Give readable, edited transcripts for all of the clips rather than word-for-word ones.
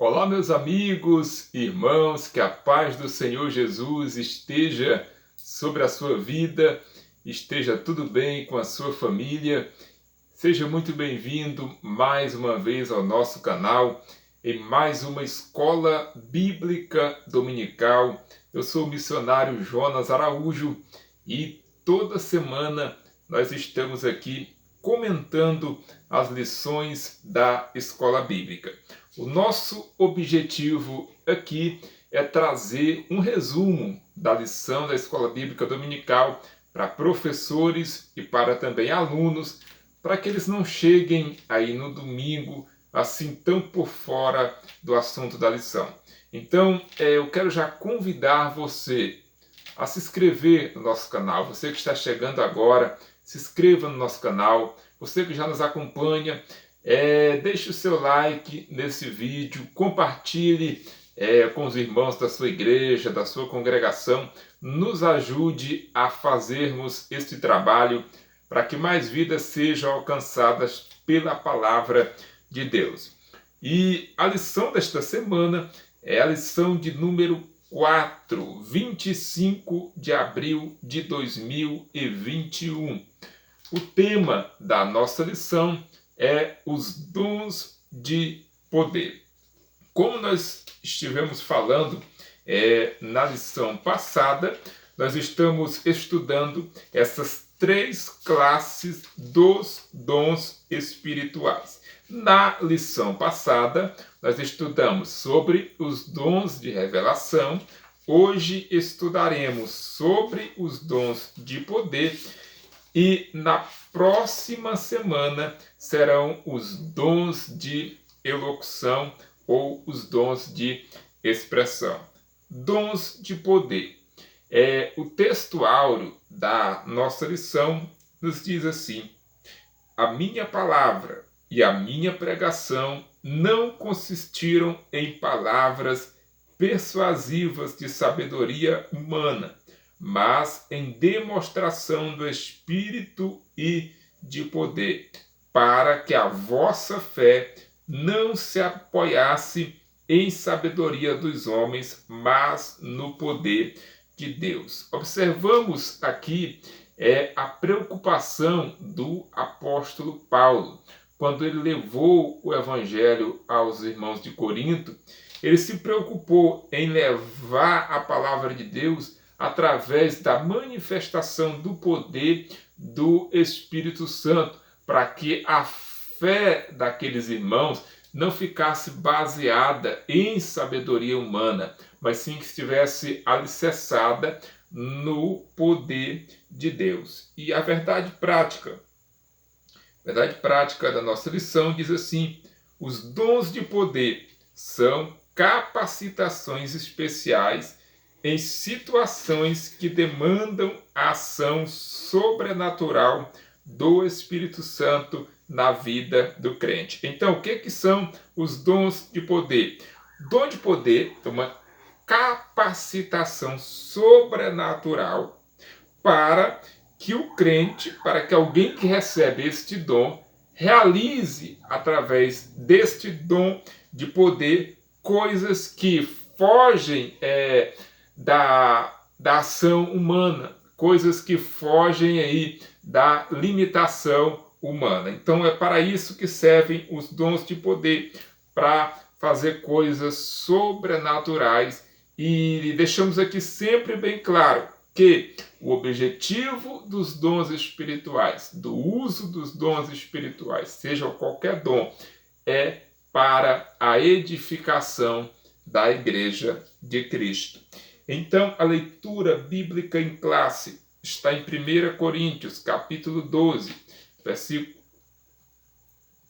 Olá, meus amigos, irmãos, que a paz do Senhor Jesus esteja sobre a sua vida, esteja tudo bem com a sua família. Seja muito bem-vindo mais uma vez ao nosso canal, em mais uma escola bíblica dominical. Eu sou o missionário Jonas Araújo e toda semana nós estamos aqui comentando as lições da escola bíblica. O nosso objetivo aqui é trazer um resumo da lição da escola bíblica dominical para professores e para também alunos, para que eles não cheguem aí no domingo assim tão por fora do assunto da lição. Então, eu quero já convidar você a se inscrever no nosso canal. Você que está chegando agora, se inscreva no nosso canal. Você que já nos acompanha, deixe o seu like nesse vídeo, compartilhe com os irmãos da sua igreja, da sua congregação. Nos ajude a fazermos este trabalho para que mais vidas sejam alcançadas pela palavra de Deus. E a lição desta semana é a lição de número 4, 25 de abril de 2021. O tema da nossa lição é os dons de poder. Como nós estivemos falando na lição passada, nós estamos estudando essas 3 classes dos dons espirituais. Na lição passada, nós estudamos sobre os dons de revelação. Hoje estudaremos sobre os dons de poder e na próxima semana serão os dons de elocução ou os dons de expressão. Dons de poder. O texto áureo da nossa lição nos diz assim: a minha palavra e a minha pregação não consistiram em palavras persuasivas de sabedoria humana, mas em demonstração do Espírito e de poder, para que a vossa fé não se apoiasse em sabedoria dos homens, mas no poder de Deus. Observamos aqui a preocupação do apóstolo Paulo. Quando ele levou o evangelho aos irmãos de Corinto, ele se preocupou em levar a palavra de Deus através da manifestação do poder do Espírito Santo, para que a fé daqueles irmãos não ficasse baseada em sabedoria humana, mas sim que estivesse alicerçada no poder de Deus. E a verdade prática da nossa lição diz assim: os dons de poder são capacitações especiais em situações que demandam a ação sobrenatural do Espírito Santo na vida do crente. Então, o que são os dons de poder? Dom de poder é uma capacitação sobrenatural para que o crente, para que alguém que recebe este dom, realize através deste dom de poder coisas que fogem da ação humana, coisas que fogem aí da limitação humana. Então é para isso que servem os dons de poder, para fazer coisas sobrenaturais. E deixamos aqui sempre bem claro que o objetivo dos dons espirituais, do uso dos dons espirituais, seja qualquer dom, é para a edificação da Igreja de Cristo. Então, a leitura bíblica em classe está em 1 Coríntios, capítulo 12, versículo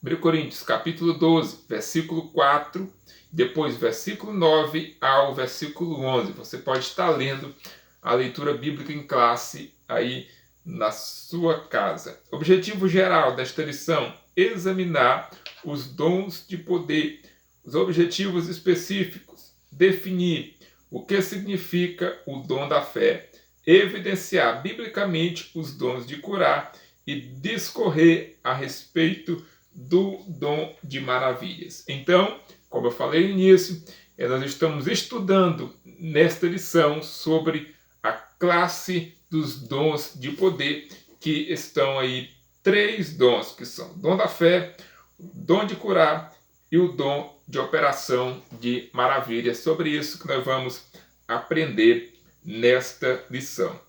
1 Coríntios, capítulo 12, versículo 4, depois versículo 9 ao versículo 11. Você pode estar lendo a leitura bíblica em classe aí na sua casa. Objetivo geral desta lição: examinar os dons de poder. Os objetivos específicos: definir o que significa o dom da fé, evidenciar biblicamente os dons de curar e discorrer a respeito do dom de maravilhas. Então, Como eu falei no início, nós estamos estudando nesta lição sobre a classe dos dons de poder, que estão aí 3 dons, que são o dom da fé, o dom de curar e o dom de operação de maravilhas. Sobre isso que nós vamos aprender nesta lição.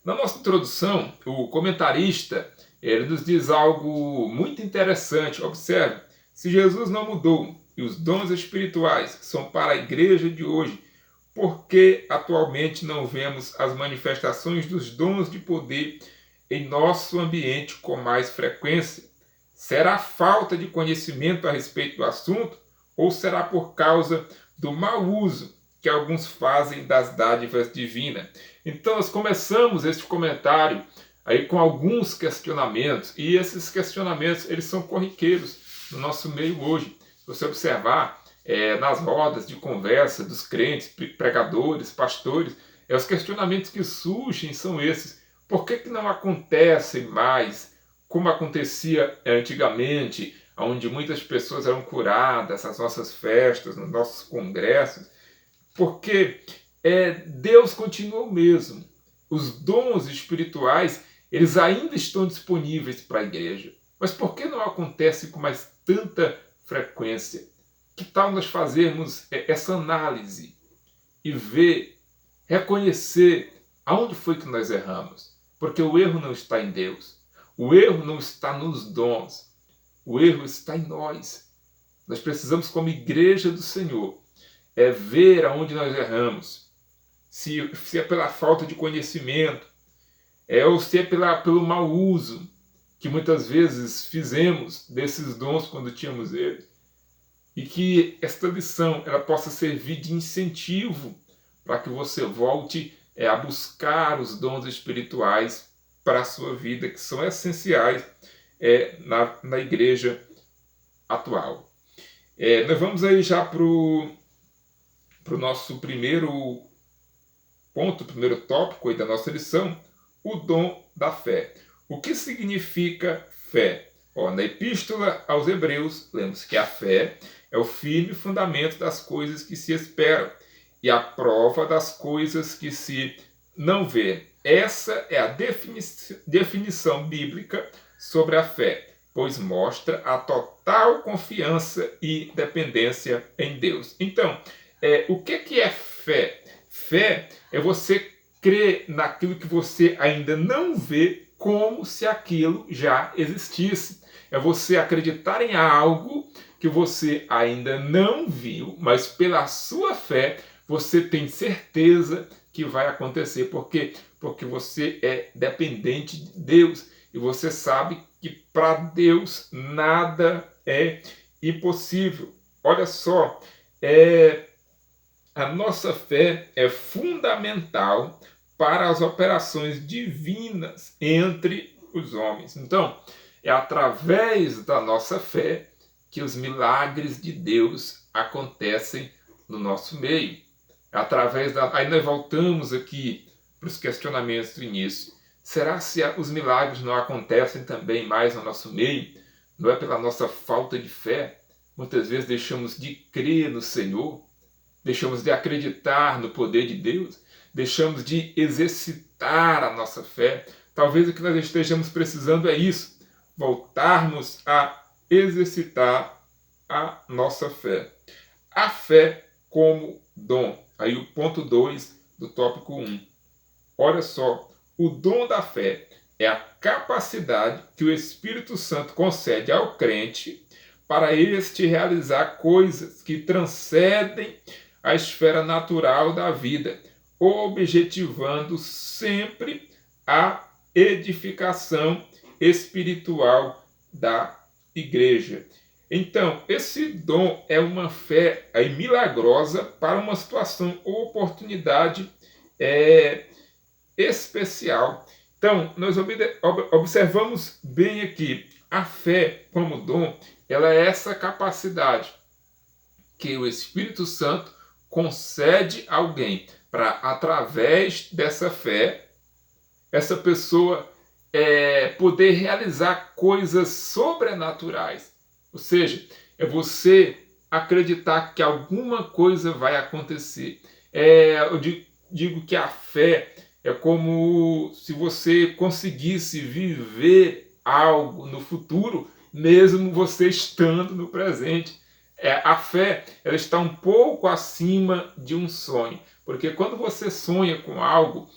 Na nossa introdução, o comentarista ele nos diz algo muito interessante. Observe, se Jesus não mudou e os dons espirituais são para a igreja de hoje, por que atualmente não vemos as manifestações dos dons de poder em nosso ambiente com mais frequência? Será falta de conhecimento a respeito do assunto ou será por causa do mau uso que alguns fazem das dádivas divinas? Então nós começamos este comentário aí com alguns questionamentos, e esses questionamentos eles são corriqueiros no nosso meio hoje. Se você observar nas rodas de conversa dos crentes, pregadores, pastores, os questionamentos que surgem são esses. Por que não acontecem mais como acontecia antigamente, onde muitas pessoas eram curadas nas nossas festas, nos nossos congressos? Porque Deus continua o mesmo. Os dons espirituais eles ainda estão disponíveis para a igreja. Mas por que não acontece com mais tanta frequência? Que tal nós fazermos essa análise e ver, reconhecer aonde foi que nós erramos? Porque o erro não está em Deus. O erro não está nos dons. O erro está em nós. Nós precisamos, como igreja do Senhor, ver aonde nós erramos. Se é pela falta de conhecimento, ou se é pelo mau uso que muitas vezes fizemos desses dons quando tínhamos eles. E que esta lição ela possa servir de incentivo para que você volte a buscar os dons espirituais para a sua vida, que são essenciais na igreja atual. Nós vamos aí já para o nosso primeiro ponto, primeiro tópico aí da nossa lição, o dom da fé. O que significa fé? Na Epístola aos Hebreus, lemos que a fé é o firme fundamento das coisas que se esperam e a prova das coisas que se não vê. Essa é a definição bíblica sobre a fé, pois mostra a total confiança e dependência em Deus. Então, o que é fé? Fé é você crer naquilo que você ainda não vê como se aquilo já existisse. É você acreditar em algo que você ainda não viu, mas pela sua fé você tem certeza que vai acontecer. Por quê? Porque você é dependente de Deus e você sabe que para Deus nada é impossível. Olha só, a nossa fé é fundamental para as operações divinas entre os homens. Então, é através da nossa fé que os milagres de Deus acontecem no nosso meio. Aí nós voltamos aqui para os questionamentos do início. Será se os milagres não acontecem também mais no nosso meio? Não é pela nossa falta de fé? Muitas vezes deixamos de crer no Senhor, deixamos de acreditar no poder de Deus, deixamos de exercitar a nossa fé. Talvez o que nós estejamos precisando é isso, voltarmos a exercitar a nossa fé. A fé como dom. Aí o ponto 2 do tópico 1. Olha só, o dom da fé é a capacidade que o Espírito Santo concede ao crente para este realizar coisas que transcendem a esfera natural da vida, objetivando sempre a edificação espiritual da igreja. Então, esse dom é uma fé milagrosa para uma situação ou oportunidade especial. Então, nós observamos bem aqui, a fé como dom, ela é essa capacidade que o Espírito Santo concede a alguém para, através dessa fé, essa pessoa poder realizar coisas sobrenaturais. Ou seja, é você acreditar que alguma coisa vai acontecer. Eu digo que a fé é como se você conseguisse viver algo no futuro, mesmo você estando no presente. A fé, ela está um pouco acima de um sonho, porque quando você sonha com algo,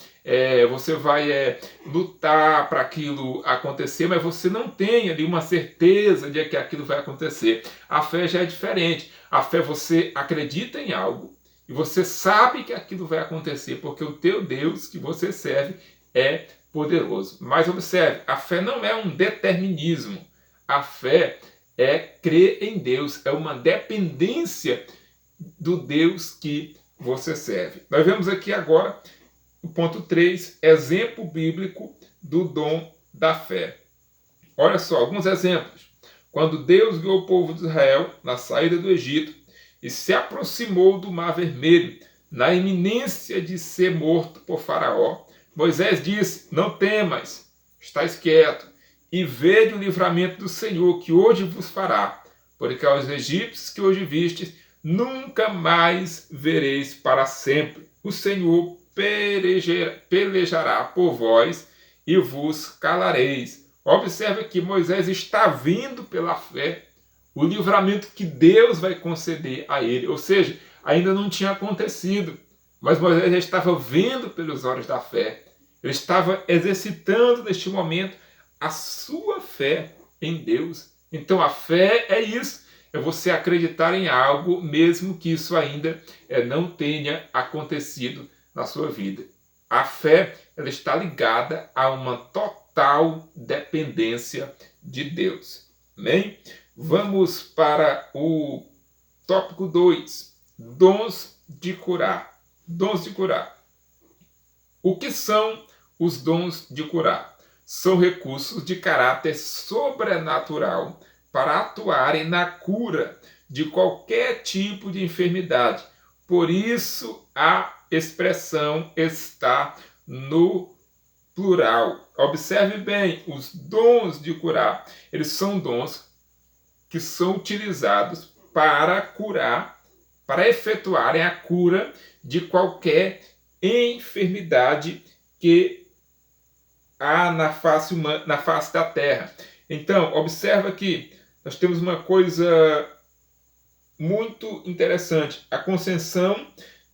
você vai lutar para aquilo acontecer, mas você não tem ali uma certeza de que aquilo vai acontecer. A fé já é diferente. A fé, você acredita em algo e você sabe que aquilo vai acontecer, porque o teu Deus que você serve é poderoso. Mas observe, a fé não é um determinismo. A fé é crer em Deus, é uma dependência do Deus que você serve. Nós vemos aqui agora o ponto 3, exemplo bíblico do dom da fé. Olha só, alguns exemplos. Quando Deus guiou o povo de Israel na saída do Egito e se aproximou do Mar Vermelho, na iminência de ser morto por Faraó, Moisés disse: não temas, estais quieto, e vede o livramento do Senhor, que hoje vos fará, porque aos egípcios que hoje vistes, nunca mais vereis para sempre. O Senhor pelejará por vós e vos calareis. Observe que Moisés está vindo pela fé o livramento que Deus vai conceder a ele. Ou seja, ainda não tinha acontecido, mas Moisés já estava vendo pelos olhos da fé. Ele estava exercitando neste momento a sua fé em Deus. Então a fé é isso, é você acreditar em algo, mesmo que isso ainda não tenha acontecido na sua vida. A fé, ela está ligada a uma total dependência de Deus. Amém? Vamos para o tópico 2, dons de curar. Dons de curar. O que são os dons de curar? São recursos de caráter sobrenatural para atuarem na cura de qualquer tipo de enfermidade. Por isso, a expressão está no plural. Observe bem, os dons de curar, eles são dons que são utilizados para curar, para efetuarem a cura de qualquer enfermidade que há na face humana, na face da terra. Então, observa que nós temos uma coisa muito interessante. A concessão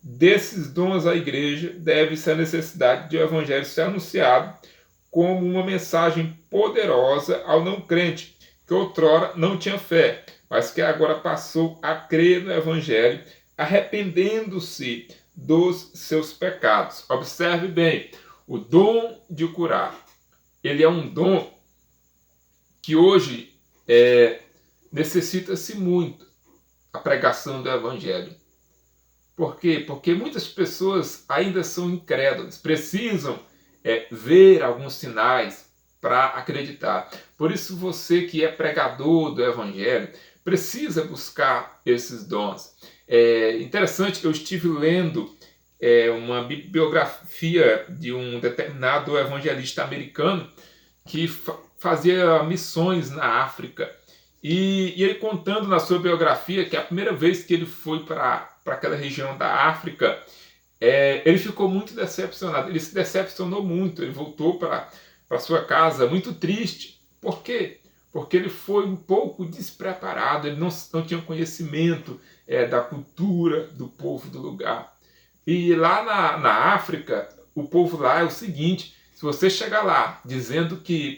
desses dons à igreja deve-se à necessidade de o evangelho ser anunciado como uma mensagem poderosa ao não crente, que outrora não tinha fé, mas que agora passou a crer no evangelho, arrependendo-se dos seus pecados. Observe bem, o dom de curar, ele é um dom que hoje necessita-se muito a pregação do evangelho. Por quê? Porque muitas pessoas ainda são incrédulas, precisam ver alguns sinais para acreditar. Por isso você que é pregador do evangelho precisa buscar esses dons. Interessante, eu estive lendo uma biografia de um determinado evangelista americano que fazia missões na África. E ele contando na sua biografia que a primeira vez que ele foi para aquela região da África, ele ficou muito decepcionado. Ele se decepcionou muito. Ele voltou para sua casa muito triste. Por quê? Porque ele foi um pouco despreparado. Ele não tinha conhecimento da cultura do povo do lugar. E lá na África, o povo lá é o seguinte: se você chegar lá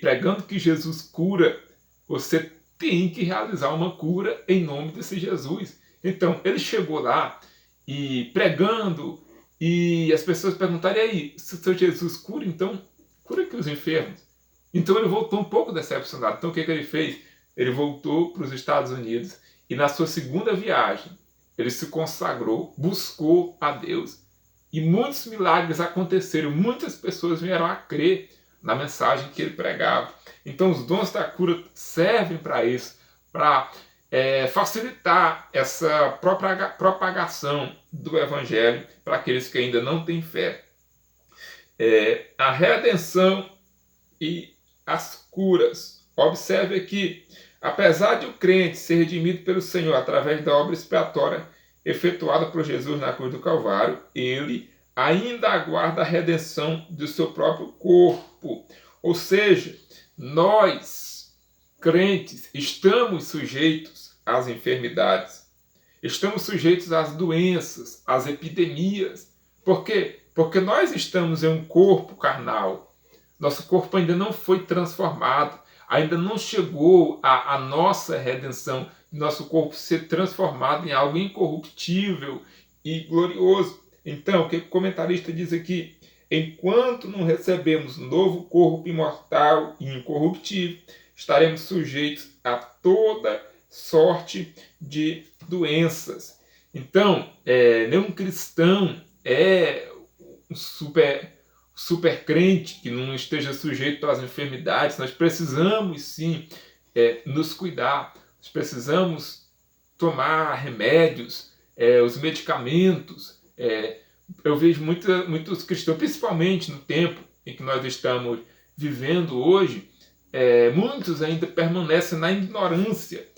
pregando que Jesus cura, você tem que realizar uma cura em nome desse Jesus. Então, ele chegou lá e pregando, e as pessoas perguntaram: e aí, se o seu Jesus cura, então cura aqui os enfermos. Então ele voltou um pouco decepcionado. Então o que ele fez? Ele voltou para os Estados Unidos e na sua segunda viagem ele se consagrou, buscou a Deus e muitos milagres aconteceram. Muitas pessoas vieram a crer na mensagem que ele pregava. Então os dons da cura servem para isso, para facilitar essa propagação do evangelho para aqueles que ainda não têm fé. A redenção e as curas. Observe aqui, Apesar de o crente ser redimido pelo Senhor através da obra expiatória efetuada por Jesus na cruz do Calvário, ele ainda aguarda a redenção do seu próprio corpo. Ou seja, nós, crentes, estamos sujeitos às enfermidades, estamos sujeitos às doenças, às epidemias. Por quê? Porque nós estamos em um corpo carnal. Nosso corpo ainda não foi transformado, ainda não chegou a nossa redenção, nosso corpo ser transformado em algo incorruptível e glorioso. Então, o que o comentarista diz aqui? Enquanto não recebemos um novo corpo imortal e incorruptível, estaremos sujeitos a toda sorte de doenças. Então, nenhum cristão é um super crente que não esteja sujeito às enfermidades. Nós precisamos sim nos cuidar, nós precisamos tomar remédios, os medicamentos. Eu vejo muitos cristãos, principalmente no tempo em que nós estamos vivendo hoje, muitos ainda permanecem na ignorância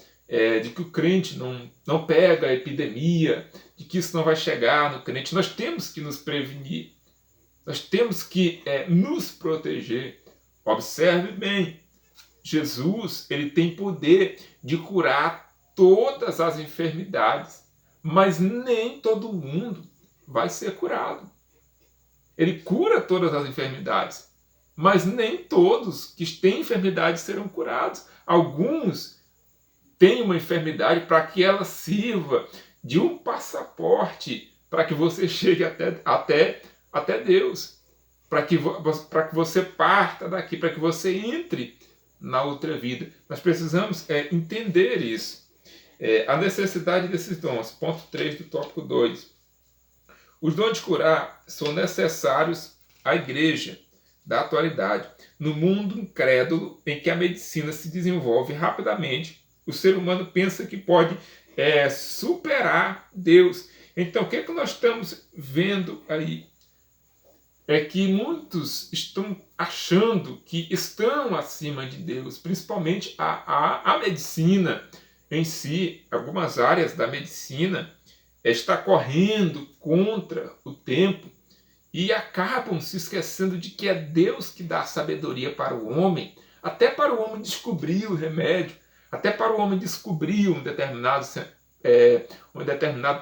de que o crente não pega a epidemia, de que isso não vai chegar no crente. Nós temos que nos prevenir, nós temos que nos proteger. Observe bem, Jesus ele tem poder de curar todas as enfermidades, mas nem todo mundo vai ser curado. Ele cura todas as enfermidades, mas nem todos que têm enfermidades serão curados. Alguns têm uma enfermidade para que ela sirva de um passaporte para que você chegue até Deus, para que você parta daqui, para que você entre na outra vida. Nós precisamos entender isso. A necessidade desses dons. Ponto 3 do tópico 2. Os dons de curar são necessários à igreja da atualidade. No mundo incrédulo em que a medicina se desenvolve rapidamente, o ser humano pensa que pode superar Deus. Então, o que nós estamos vendo aí? É que muitos estão achando que estão acima de Deus, principalmente a medicina em si. Algumas áreas da medicina está correndo contra o tempo e acabam se esquecendo de que é Deus que dá sabedoria para o homem, até para o homem descobrir o remédio, até para o homem descobrir um determinado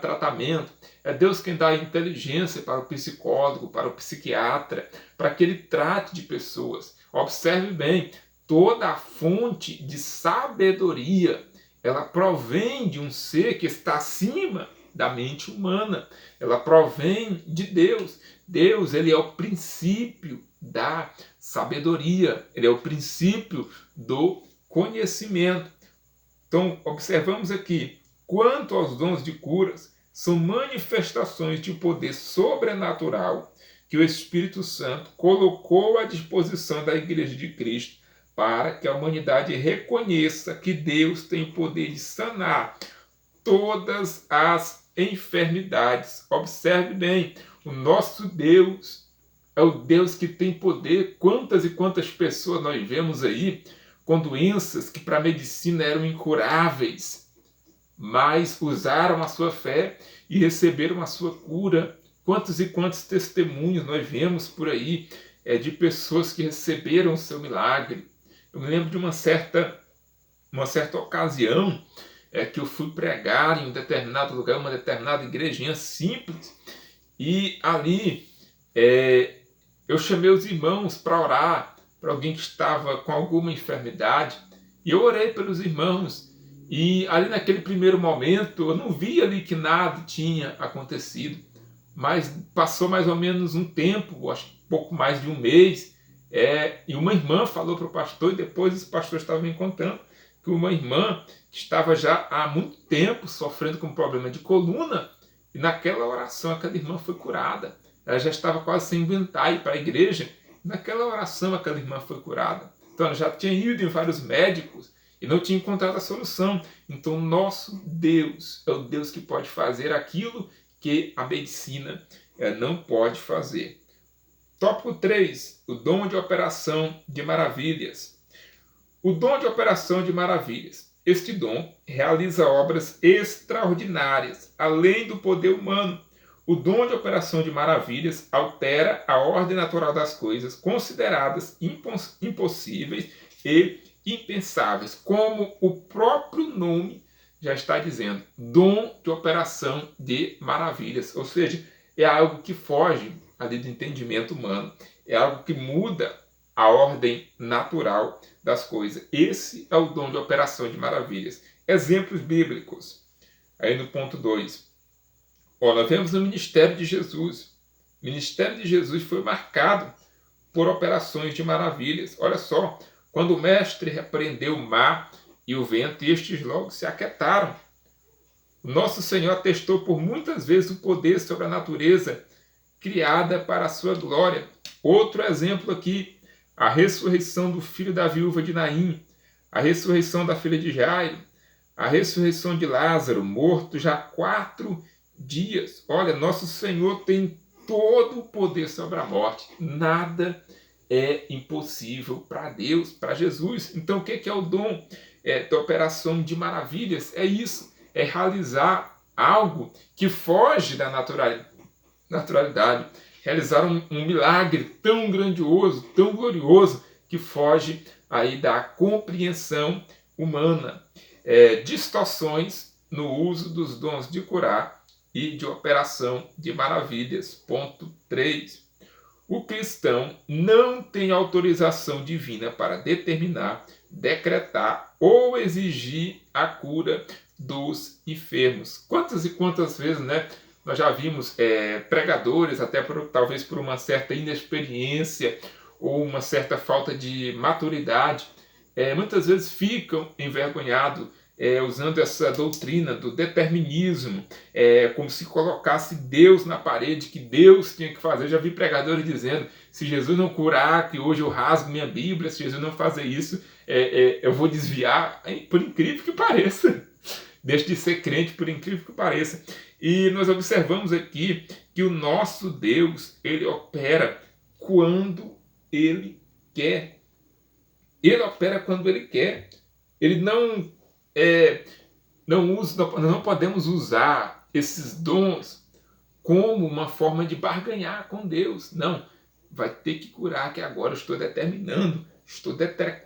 tratamento. É Deus quem dá a inteligência para o psicólogo, para o psiquiatra, para que ele trate de pessoas. Observe bem, toda a fonte de sabedoria, ela provém de um ser que está acima da mente humana. Ela provém de Deus. Deus, ele é o princípio da sabedoria. Ele é o princípio do conhecimento. Então, observamos aqui, quanto aos dons de curas, são manifestações de poder sobrenatural que o Espírito Santo colocou à disposição da Igreja de Cristo para que a humanidade reconheça que Deus tem poder de sanar todas as enfermidades. Observe bem, o nosso Deus é o Deus que tem poder. Quantas e quantas pessoas nós vemos aí com doenças que para a medicina eram incuráveis, mas usaram a sua fé e receberam a sua cura. Quantos e quantos testemunhos nós vemos por aí de pessoas que receberam o seu milagre. Eu me lembro de uma certa ocasião que eu fui pregar em um determinado lugar, uma determinada igrejinha simples, e ali eu chamei os irmãos para orar para alguém que estava com alguma enfermidade, e eu orei pelos irmãos. E ali naquele primeiro momento, eu não vi ali que nada tinha acontecido. Mas passou mais ou menos um tempo, acho que pouco mais de um mês, e uma irmã falou para o pastor, e depois esse pastor estava me contando, que uma irmã que estava já há muito tempo sofrendo com um problema de coluna, e naquela oração aquela irmã foi curada. Ela já estava quase sem aguentar ir para a igreja, e naquela oração aquela irmã foi curada. Então ela já tinha ido em vários médicos, e não tinha encontrado a solução. Então, nosso Deus é o Deus que pode fazer aquilo que a medicina não pode fazer. Tópico 3. O dom de operação de maravilhas. O dom de operação de maravilhas. este dom realiza obras extraordinárias, além do poder humano. O dom de operação de maravilhas altera a ordem natural das coisas, consideradas impossíveis e impensáveis, como o próprio nome já está dizendo, dom de operação de maravilhas, ou seja, é algo que foge ali do entendimento humano, é algo que muda a ordem natural das coisas. Esse é o dom de operação de maravilhas. Exemplos bíblicos. Aí no ponto 2. Nós vemos no ministério de Jesus. O ministério de Jesus foi marcado por operações de maravilhas. Olha só, quando o mestre repreendeu o mar e o vento, estes logo se aquietaram. O nosso Senhor atestou por muitas vezes o poder sobre a natureza criada para a sua glória. Outro exemplo aqui, a ressurreição do filho da viúva de Naim, a ressurreição da filha de Jairo, a ressurreição de Lázaro, morto já 4 dias. Olha, nosso Senhor tem todo o poder sobre a morte. Nada é impossível para Deus, para Jesus. Então, o que é o dom da operação de maravilhas? É isso, é realizar algo que foge da naturalidade, realizar um milagre tão grandioso, tão glorioso, que foge aí da compreensão humana. Distorções no uso dos dons de curar e de operação de maravilhas. Ponto 3. O cristão não tem autorização divina para determinar, decretar ou exigir a cura dos enfermos. Quantas e quantas vezes, né, nós já vimos pregadores, até talvez por uma certa inexperiência ou uma certa falta de maturidade, muitas vezes ficam envergonhados usando essa doutrina do determinismo, como se colocasse Deus na parede, que Deus tinha que fazer. Já vi pregadores dizendo, se Jesus não curar, que hoje eu rasgo minha Bíblia, se Jesus não fazer isso, eu vou desviar, por incrível que pareça. Deixe de ser crente, por incrível que pareça. E nós observamos aqui que o nosso Deus, ele opera quando ele quer. Ele opera quando ele quer. Ele não podemos usar esses dons como uma forma de barganhar com Deus. Não, vai ter que curar, que agora eu estou determinando, estou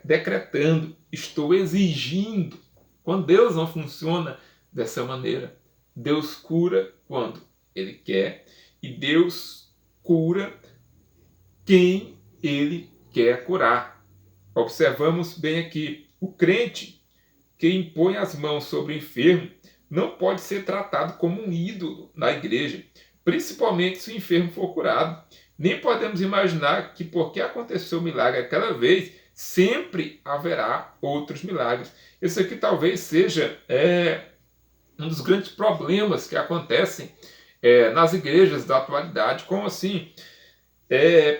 decretando, estou exigindo. Quando Deus não funciona dessa maneira, Deus cura quando Ele quer e Deus cura quem Ele quer curar. Observamos bem aqui, o crente que impõe as mãos sobre o enfermo não pode ser tratado como um ídolo na igreja, principalmente se o enfermo for curado. Nem podemos imaginar que porque aconteceu o milagre aquela vez, sempre haverá outros milagres. Isso aqui talvez seja um dos grandes problemas que acontecem nas igrejas da atualidade. Como assim?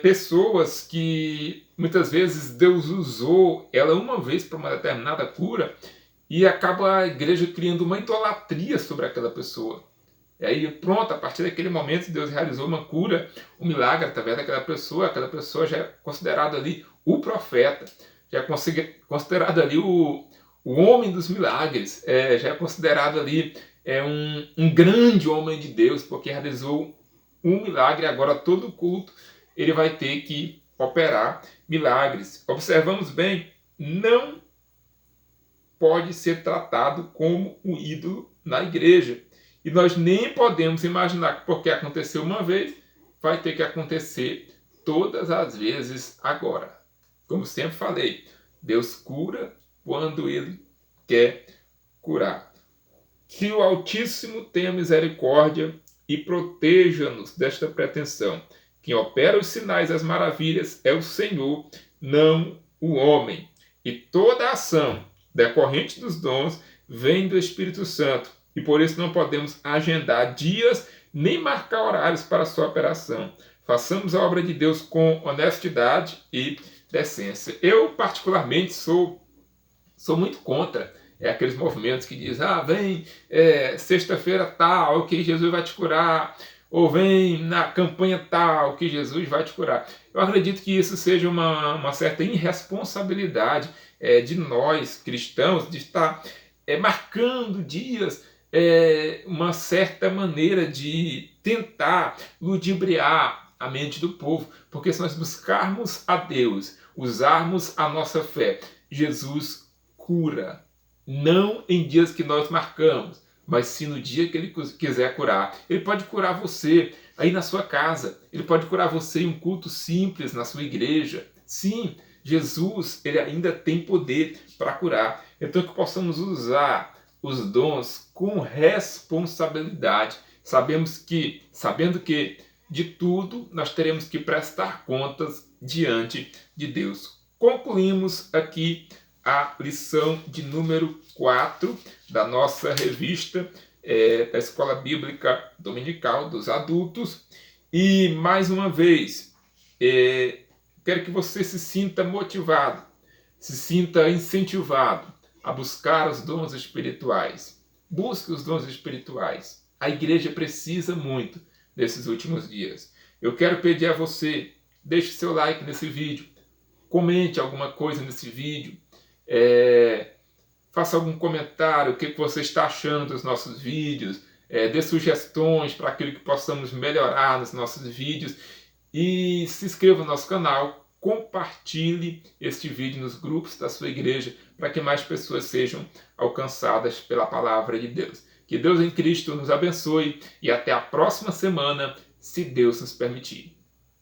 Pessoas que muitas vezes Deus usou ela uma vez para uma determinada cura e acaba a igreja criando uma idolatria sobre aquela pessoa. E aí pronto, a partir daquele momento Deus realizou uma cura, um milagre através daquela pessoa. Aquela pessoa já é considerada ali o profeta, já é considerado ali o homem dos milagres, já é considerado ali um grande homem de Deus, porque realizou um milagre. Agora todo culto ele vai ter que operar milagres. Observamos bem, não pode ser tratado como um ídolo na igreja. E nós nem podemos imaginar que porque aconteceu uma vez, vai ter que acontecer todas as vezes agora. Como sempre falei, Deus cura quando Ele quer curar. Que o Altíssimo tenha misericórdia e proteja-nos desta pretensão. Quem opera os sinais e as maravilhas é o Senhor, não o homem. E toda a ação decorrente dos dons vem do Espírito Santo. E por isso não podemos agendar dias nem marcar horários para a sua operação. Façamos a obra de Deus com honestidade e decência. Eu, particularmente, sou muito contra aqueles movimentos que dizem, vem sexta-feira tal, que Jesus vai te curar, ou vem na campanha tal, que Jesus vai te curar. Eu acredito que isso seja uma certa irresponsabilidade de nós, cristãos, de estar marcando dias, uma certa maneira de tentar ludibriar a mente do povo, porque se nós buscarmos a Deus, usarmos a nossa fé, Jesus cura, não em dias que nós marcamos, mas sim no dia que Ele quiser curar. Ele pode curar você aí na sua casa, Ele pode curar você em um culto simples na sua igreja. Sim, Jesus, Ele ainda tem poder para curar. Então que possamos usar os dons com responsabilidade. Sabendo que de tudo nós teremos que prestar contas diante de Deus. Concluímos aqui a lição de número 4 da nossa revista da Escola Bíblica Dominical dos Adultos. E mais uma vez, quero que você se sinta motivado, se sinta incentivado a buscar os dons espirituais. Busque os dons espirituais. A igreja precisa muito nesses últimos dias. Eu quero pedir a você, deixe seu like nesse vídeo, comente alguma coisa nesse vídeo, faça algum comentário, o que você está achando dos nossos vídeos, dê sugestões para aquilo que possamos melhorar nos nossos vídeos e se inscreva no nosso canal, compartilhe este vídeo nos grupos da sua igreja para que mais pessoas sejam alcançadas pela palavra de Deus. Que Deus em Cristo nos abençoe e até a próxima semana, se Deus nos permitir.